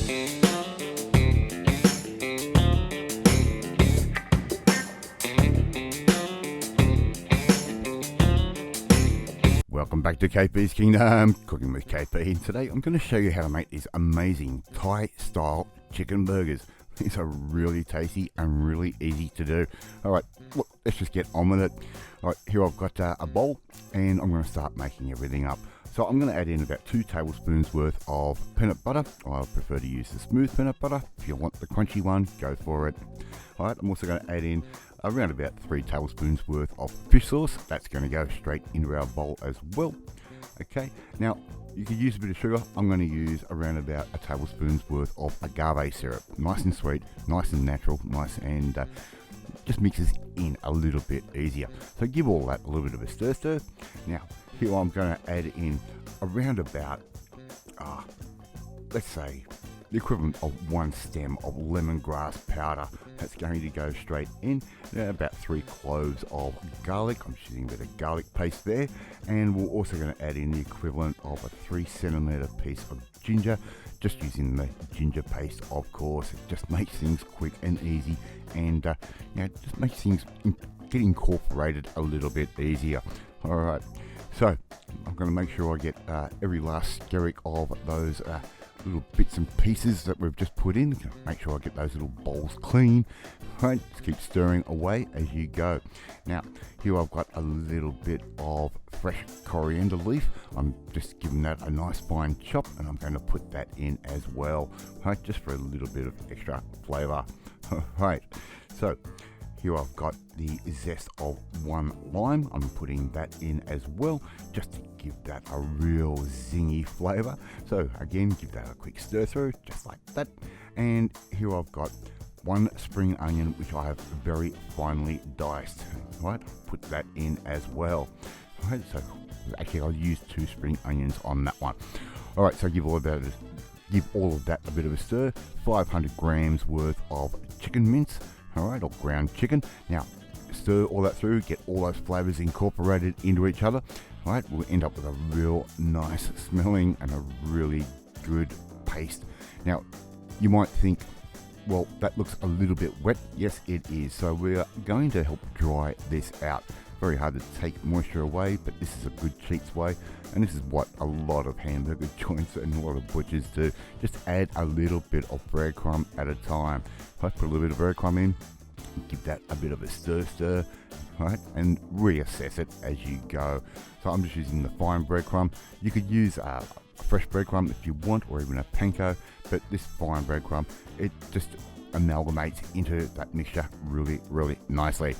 Welcome back to KP's Kingdom, Cooking with KP, and today I'm going to show you how to make these amazing Thai-style chicken burgers. These are really tasty and really easy to do. Alright, look, let's just get on with it. Alright, here I've got a bowl, and I'm going to start making everything up. So I'm going to add in about 2 tablespoons worth of peanut butter. I prefer to use the smooth peanut butter. If you want the crunchy one, go for it. Alright, I'm also going to add in around about 3 tablespoons worth of fish sauce. That's going to go straight into our bowl as well. Okay, now you could use a bit of sugar. I'm going to use around about a tablespoon's worth of agave syrup. Nice and sweet, nice and natural, nice and just mixes in a little bit easier. So give all that a little bit of a stir. Now here I'm going to add in around about let's say the equivalent of 1 stem of lemongrass powder. That's going to go straight in. About 3 cloves of garlic. I'm just using a bit of garlic paste there. And we're also going to add in the equivalent of a 3 centimeter piece of ginger. Just using the ginger paste, of course. It just makes things quick and easy, and just makes things get incorporated a little bit easier. All right. So I'm going to make sure I get every last skerrick of those little bits and pieces that we've just put in. Make sure I get those little bowls clean. Right, just keep stirring away as you go. Now here I've got a little bit of fresh coriander leaf. I'm just giving that a nice fine chop, and I'm going to put that in as well, right, just for a little bit of extra flavor. Right, so here I've got the zest of 1 lime. I'm putting that in as well, just to give that a real zingy flavor. So again, give that a quick stir through, just like that. And here I've got 1 spring onion, which I have very finely diced. Right, put that in as well. Right, so actually I'll use 2 spring onions on that one. All right, so give all of that a bit of a stir. 500 grams worth of chicken mince. All right, or ground chicken. Now stir all that through, get all those flavors incorporated into each other. All right, we'll end up with a real nice smelling and a really good paste. Now you might think, well, that looks a little bit wet. Yes, it is. So we're going to help dry this out. Very hard to take moisture away, but this is a good cheats way, and this is what a lot of hamburger joints and a lot of butchers do. Just add a little bit of breadcrumb at a time. Right, put a little bit of breadcrumb in, give that a bit of a stir, right, and reassess it as you go. So I'm just using the fine breadcrumb. You could use a fresh breadcrumb if you want, or even a panko, but this fine breadcrumb, it just amalgamates into that mixture really, really nicely.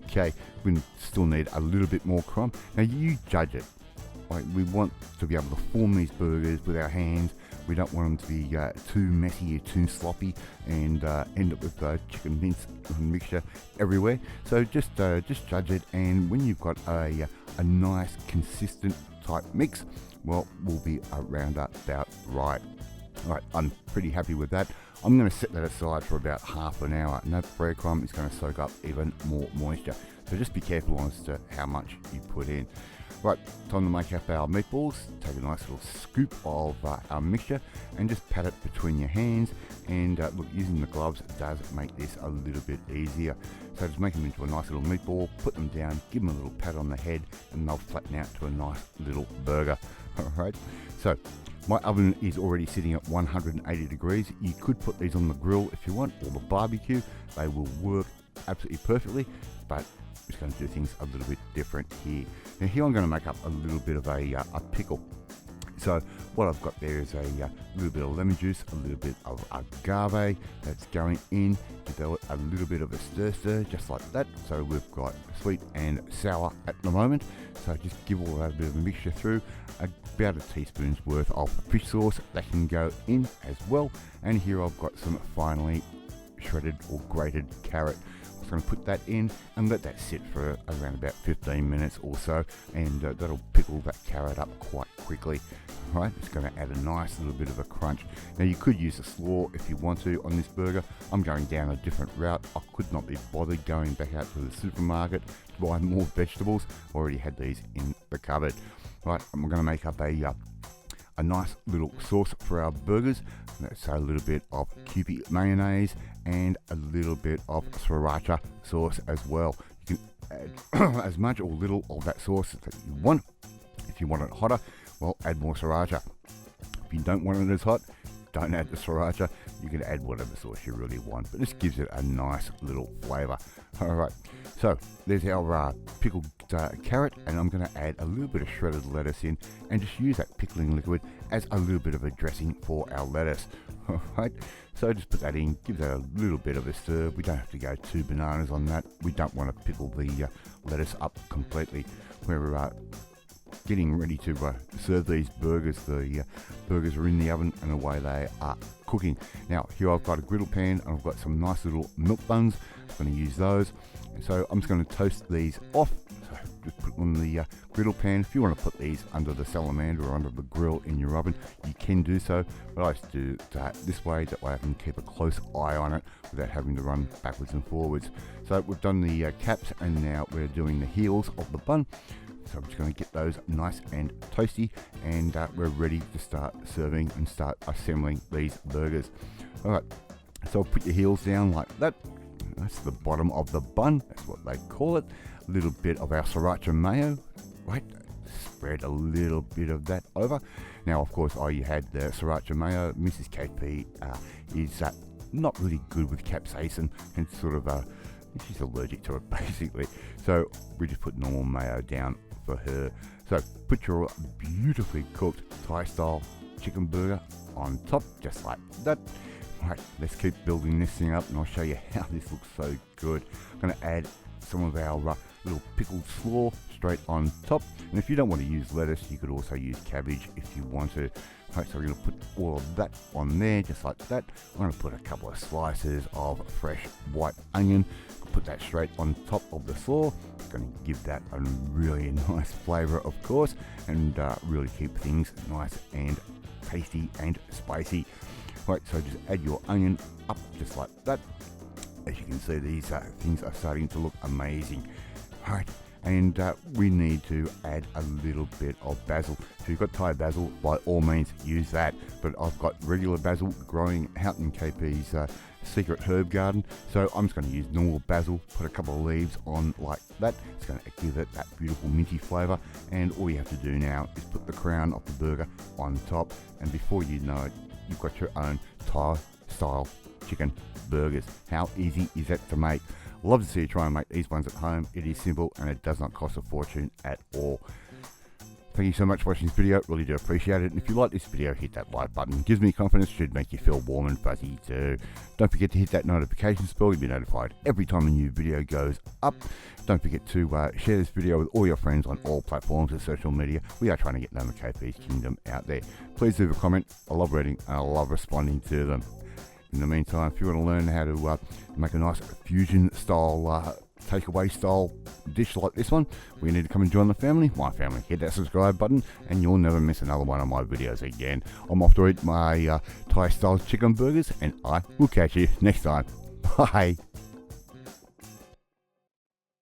Okay, we still need a little bit more crumb. Now you judge it. Like, we want to be able to form these burgers with our hands. We don't want them to be too messy or too sloppy and end up with chicken mince mixture everywhere. So just judge it, and when you've got a nice consistent type mix, well, we'll be around about right. Right, I'm pretty happy with that. I'm going to set that aside for about half an hour, and that breadcrumb is going to soak up even more moisture. So just be careful as to how much you put in. Right, time to make up our meatballs. Take a nice little scoop of our mixture and just pat it between your hands. And look, using the gloves does make this a little bit easier. So just make them into a nice little meatball, put them down, give them a little pat on the head, and they'll flatten out to a nice little burger. All right, so my oven is already sitting at 180 degrees. You could put these on the grill if you want, or the barbecue. They will work absolutely perfectly, but I'm just going to do things a little bit different here. Now here I'm going to make up a little bit of a pickle. So what I've got there is a little bit of lemon juice, a little bit of agave that's going in. Give that a little bit of a stir, just like that. So we've got sweet and sour at the moment. So just give all that a bit of a mixture through. About a teaspoon's worth of fish sauce that can go in as well. And here I've got some finely shredded or grated carrot. I'm going to put that in and let that sit for around about 15 minutes or so, and that'll pickle that carrot up quite quickly. Right, it's going to add a nice little bit of a crunch. Now you could use a slaw if you want to on this burger. I'm going down a different route. I could not be bothered going back out to the supermarket to buy more vegetables. I already had these in the cupboard. Right, I'm going to make up a a nice little sauce for our burgers. That's a little bit of Kewpie mayonnaise and a little bit of sriracha sauce as well. You can add as much or little of that sauce that you want. If you want it hotter, well, add more sriracha. If you don't want it as hot, don't add the sriracha. You can add whatever sauce you really want, but this gives it a nice little flavour. Alright, so there's our pickled carrot, and I'm going to add a little bit of shredded lettuce in and just use that pickling liquid as a little bit of a dressing for our lettuce. Alright, so just put that in, give that a little bit of a stir. We don't have to go too bananas on that. We don't want to pickle the lettuce up completely. We're getting ready to serve these burgers. The burgers are in the oven and away they are cooking. Now here I've got a griddle pan and I've got some nice little milk buns. I'm going to use those, and so I'm just going to toast these off. So just put them on the griddle pan. If you want to put these under the salamander or under the grill in your oven, you can do so, but I just do that this way, that way I can keep a close eye on it without having to run backwards and forwards. So we've done the caps, and now we're doing the heels of the bun. So I'm just going to get those nice and toasty, and we're ready to start serving and start assembling these burgers. Alright, so put your heels down like that. That's the bottom of the bun, that's what they call it. A little bit of our sriracha mayo, right? Spread a little bit of that over. Now, of course, I had the sriracha mayo. Mrs. KP is not really good with capsaicin, and sort of she's allergic to it basically. So we just put normal mayo down for her. So put your beautifully cooked Thai style chicken burger on top, just like that. Right, let's keep building this thing up, and I'll show you how this looks so good. I'm going to add some of our little pickled slaw straight on top, and if you don't want to use lettuce, you could also use cabbage if you want to. Right, so we're going to put all of that on there, just like that. I'm going to put a couple of slices of fresh white onion, put that straight on top of the slaw. Going to give that a really nice flavour, of course, and really keep things nice and tasty and spicy. Right, so just add your onion up just like that. As you can see, these things are starting to look amazing. Right, and we need to add a little bit of basil. If you've got Thai basil, by all means use that, but I've got regular basil growing out in KP's secret herb garden, so I'm just going to use normal basil, put a couple of leaves on like that. It's going to give it that beautiful minty flavour, and all you have to do now is put the crown of the burger on top, and before you know it, you've got your own Thai style chicken burgers. How easy is that to make? Love to see you try and make these ones at home. It is simple and it does not cost a fortune at all. Thank you so much for watching this video, really do appreciate it. And if you like this video, hit that like button. It gives me confidence, should make you feel warm and fuzzy too. Don't forget to hit that notification bell, you'll be notified every time a new video goes up. Don't forget to share this video with all your friends on all platforms of social media. We are trying to get known the KP's Kingdom out there. Please leave a comment. I love reading and I love responding to them. In the meantime, if you want to learn how to make a nice fusion style takeaway style dish like this one, we need to come and join the family, my family. Hit that subscribe button and you'll never miss another one of my videos again. I'm off to eat my Thai style chicken burgers, and I will catch you next time. Bye.